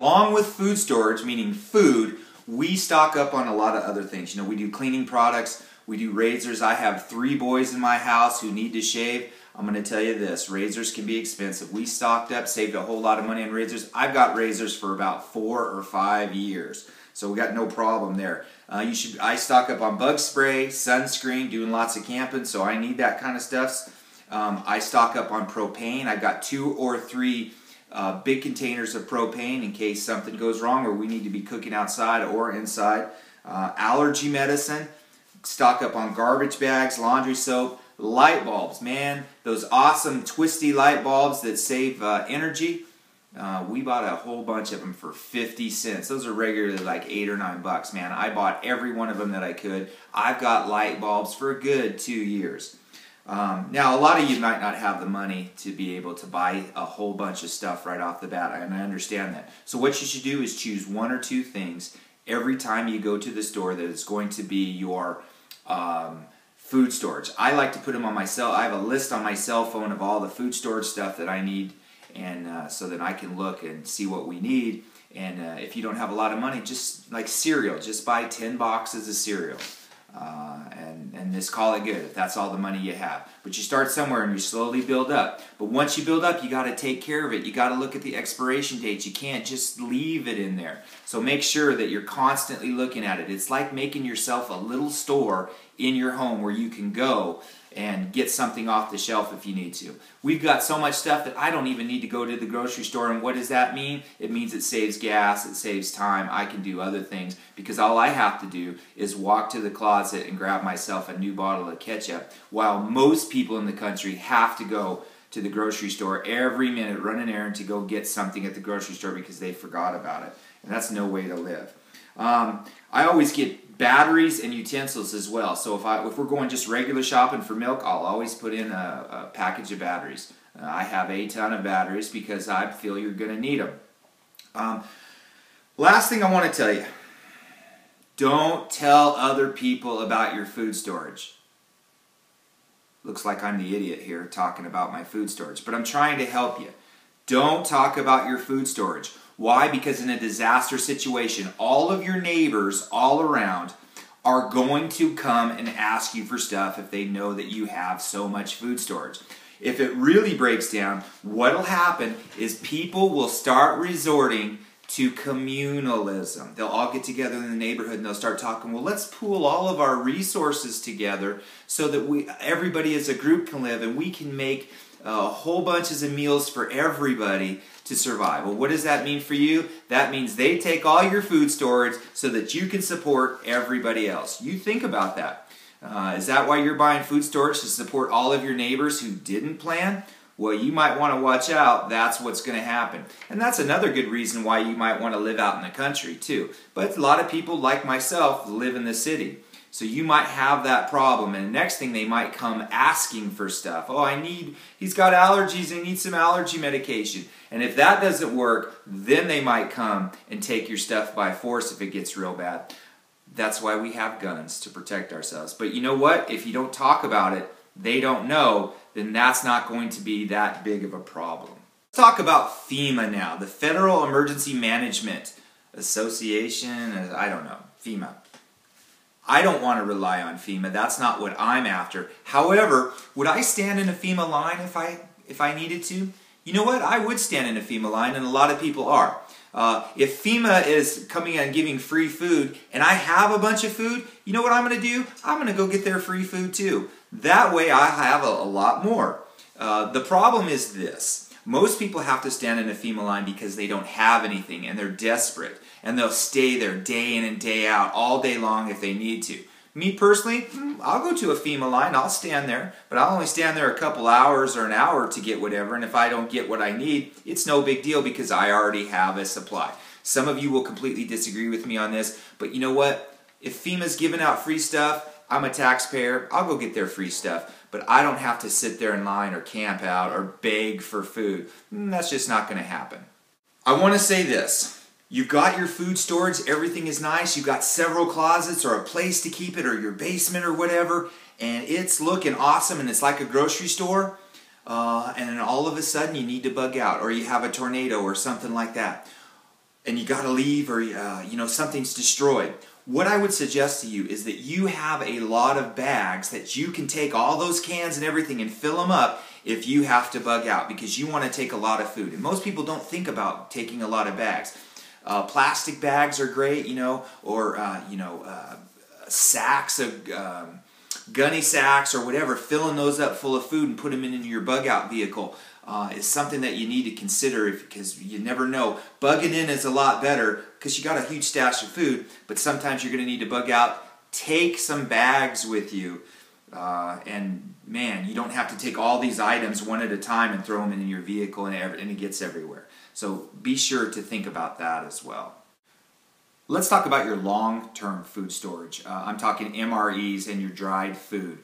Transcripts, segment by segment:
Along with food storage, meaning food, we stock up on a lot of other things. You know, we do cleaning products, we do razors. I have 3 boys in my house who need to shave. I'm going to tell you this, razors can be expensive. We stocked up, saved a whole lot of money on razors. I've got razors for about 4 or 5 years, so we got no problem there. I stock up on bug spray, sunscreen, doing lots of camping, so I need that kind of stuff. I stock up on propane. I've got 2 or 3 big containers of propane in case something goes wrong or we need to be cooking outside or inside. Allergy medicine, stock up on garbage bags, laundry soap, light bulbs. Man, those awesome twisty light bulbs that save energy. We bought a whole bunch of them for 50 cents. Those are regularly like $8 or $9, man. I bought every one of them that I could. I've got light bulbs for a good 2 years. Now, a lot of you might not have the money to be able to buy a whole bunch of stuff right off the bat, and I understand that. So what you should do is choose 1 or 2 things every time you go to the store that is going to be your food storage. I like to put them on my cell. I have a list on my cell phone of all the food storage stuff that I need, and so that I can look and see what we need. And if you don't have a lot of money, just like cereal, just buy 10 boxes of cereal. And just call it good if that's all the money you have. But you start somewhere and you slowly build up. But once you build up, you got to take care of it. You got to look at the expiration dates. You can't just leave it in there. So make sure that you're constantly looking at it. It's like making yourself a little store in your home where you can go and get something off the shelf if you need to. We've got so much stuff that I don't even need to go to the grocery store. And what does that mean? It means it saves gas, it saves time. I can do other things because all I have to do is walk to the closet and grab myself a new bottle of ketchup, while most people in the country have to go to the grocery store every minute, run an errand to go get something at the grocery store because they forgot about it. And that's no way to live. I always get batteries and utensils as well. So if we're going just regular shopping for milk, I'll always put in a package of batteries. I have a ton of batteries because I feel you're going to need them. Last thing I want to tell you, don't tell other people about your food storage. Looks like I'm the idiot here talking about my food storage, but I'm trying to help you. Don't talk about your food storage. Why? Because in a disaster situation, all of your neighbors all around are going to come and ask you for stuff if they know that you have so much food storage. If it really breaks down, what will happen is people will start resorting to communalism. They'll all get together in the neighborhood and they'll start talking, well, let's pool all of our resources together so that everybody as a group can live and we can make whole bunches of meals for everybody to survive. Well, what does that mean for you? That means they take all your food storage so that you can support everybody else. You think about that. Is that why you're buying food storage, to support all of your neighbors who didn't plan? Well, you might want to watch out. That's what's going to happen. And that's another good reason why you might want to live out in the country too. But a lot of people like myself live in the city. So you might have that problem, and the next thing they might come asking for stuff. Oh, he's got allergies, I need some allergy medication. And if that doesn't work, then they might come and take your stuff by force if it gets real bad. That's why we have guns, to protect ourselves. But you know what? If you don't talk about it, they don't know, then that's not going to be that big of a problem. Let's talk about FEMA now, the Federal Emergency Management Association, I don't know, FEMA. I don't want to rely on FEMA. That's not what I'm after. However, would I stand in a FEMA line if I needed to? You know what? I would stand in a FEMA line, and a lot of people are. If FEMA is coming and giving free food, and I have a bunch of food, you know what I'm going to do? I'm going to go get their free food too. That way I have a lot more. The problem is this. Most people have to stand in a FEMA line because they don't have anything and they're desperate. And they'll stay there day in and day out, all day long if they need to. Me personally, I'll go to a FEMA line, I'll stand there, but I'll only stand there a couple hours or an hour to get whatever, and if I don't get what I need, it's no big deal because I already have a supply. Some of you will completely disagree with me on this, but you know what? If FEMA's giving out free stuff, I'm a taxpayer, I'll go get their free stuff. But I don't have to sit there in line or camp out or beg for food. That's just not going to happen. I want to say this. You've got your food storage, everything is nice, you've got several closets or a place to keep it or your basement or whatever, and it's looking awesome and it's like a grocery store, and then all of a sudden you need to bug out or you have a tornado or something like that. and you got to leave, or you know, something's destroyed. What I would suggest to you is that you have a lot of bags that you can take all those cans and everything and fill them up if you have to bug out, because you want to take a lot of food. And most people don't think about taking a lot of bags. Plastic bags are great, you know, or sacks of gunny sacks or whatever. Filling those up full of food and put them in your bug out vehicle is something that you need to consider, because you never know. Bugging in is a lot better because you got a huge stash of food, but sometimes you're going to need to bug out. Take some bags with you, and man, you don't have to take all these items one at a time and throw them in your vehicle, and it gets everywhere. So be sure to think about that as well. Let's talk about your long-term food storage. I'm talking MREs and your dried food.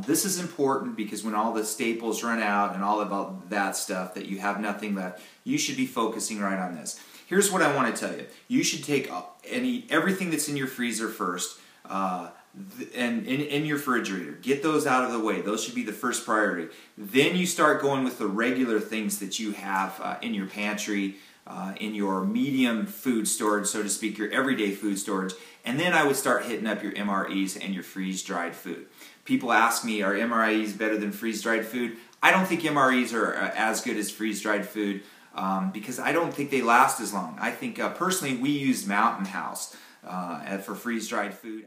This is important because when all the staples run out and all of that stuff, that you have nothing left, you should be focusing right on this. Here's what I want to tell you. You should take everything that's in your freezer first, and in your refrigerator. Get those out of the way. Those should be the first priority. Then you start going with the regular things that you have in your pantry, in your medium food storage, so to speak, your everyday food storage. And then I would start hitting up your MREs and your freeze-dried food. People ask me, are MREs better than freeze-dried food? I don't think MREs are as good as freeze-dried food because I don't think they last as long. I think personally we use Mountain House for freeze-dried food.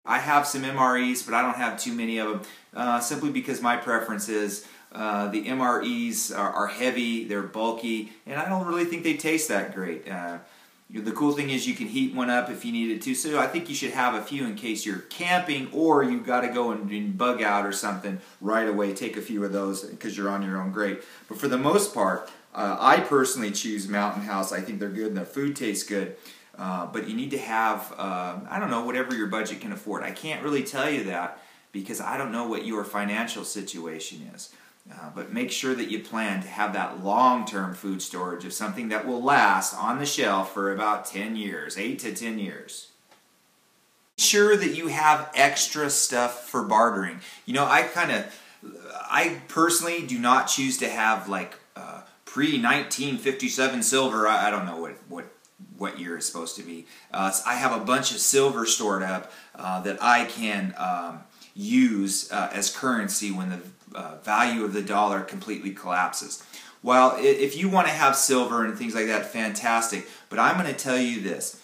I have some MREs, but I don't have too many of them, simply because my preference is the MREs are heavy, they're bulky, and I don't really think they taste that great. The cool thing is you can heat one up if you needed to, so I think you should have a few in case you're camping or you've got to go and bug out or something right away. Take a few of those because you're on your own, great. But for the most part, I personally choose Mountain House. I think they're good and their food tastes good. But you need to have, I don't know, whatever your budget can afford. I can't really tell you that because I don't know what your financial situation is. But make sure that you plan to have that long-term food storage of something that will last on the shelf for about 10 years, 8 to 10 years. Make sure that you have extra stuff for bartering. You know, I personally do not choose to have like pre-1957 silver. I don't know what year it's supposed to be. I have a bunch of silver stored up that I can use as currency when the value of the dollar completely collapses. Well, if you want to have silver and things like that, fantastic. But I'm going to tell you this.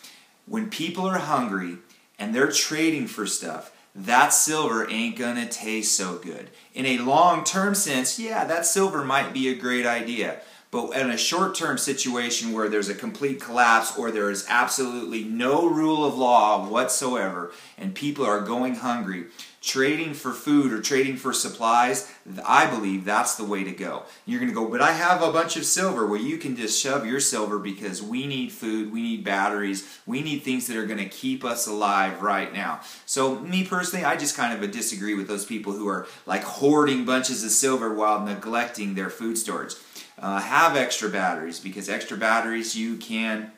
When people are hungry and they're trading for stuff, that silver ain't going to taste so good. In a long-term sense, yeah, that silver might be a great idea. But in a short-term situation where there's a complete collapse or there is absolutely no rule of law whatsoever and people are going hungry, trading for food or trading for supplies, I believe that's the way to go. You're going to go, but I have a bunch of silver. Well, you can just shove your silver because we need food, we need batteries, we need things that are going to keep us alive right now. So me personally, I just kind of disagree with those people who are like hoarding bunches of silver while neglecting their food storage. Have extra batteries, because extra batteries you can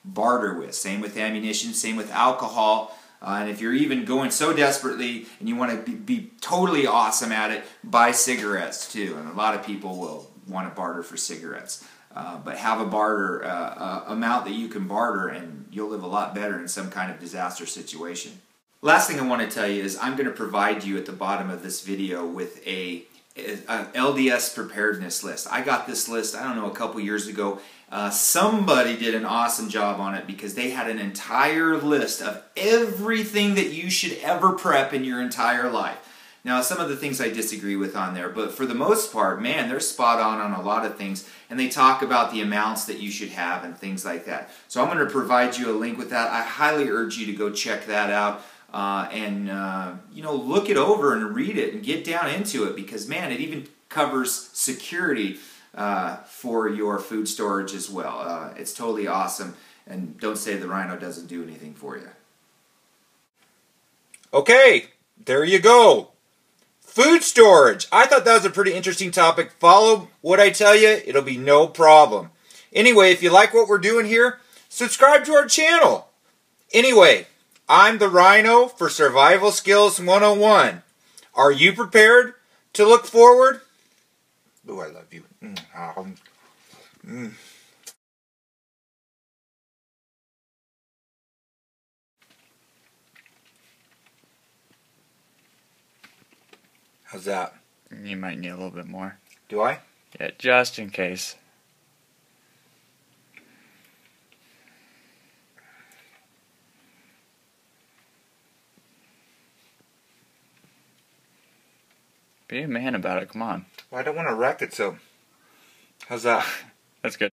barter with. Same with ammunition, same with alcohol. And if you're even going so desperately and you want to be totally awesome at it, buy cigarettes too. And a lot of people will want to barter for cigarettes. But have a barter amount that you can barter, and you'll live a lot better in some kind of disaster situation. Last thing I want to tell you is I'm going to provide you at the bottom of this video with an LDS preparedness list. I got this list, I don't know, a couple years ago. Somebody did an awesome job on it because they had an entire list of everything that you should ever prep in your entire life. Now, some of the things I disagree with on there, but for the most part, man, they're spot on a lot of things, and they talk about the amounts that you should have and things like that. So I'm going to provide you a link with that. I highly urge you to go check that out. You know, look it over and read it and get down into it, because man, it even covers security for your food storage as well. It's totally awesome, and don't say the Rhino doesn't do anything for you. Okay, there you go. Food storage. I thought that was a pretty interesting topic. Follow what I tell you, it'll be no problem. Anyway, if you like what we're doing here, subscribe to our channel. Anyway, I'm the Rhino for Survival Skills 101. Are you prepared to look forward? Oh, I love you. How's that? You might need a little bit more. Do I? Yeah, just in case. Be a man about it, come on. Well, I don't want to wreck it, so how's that? That's good.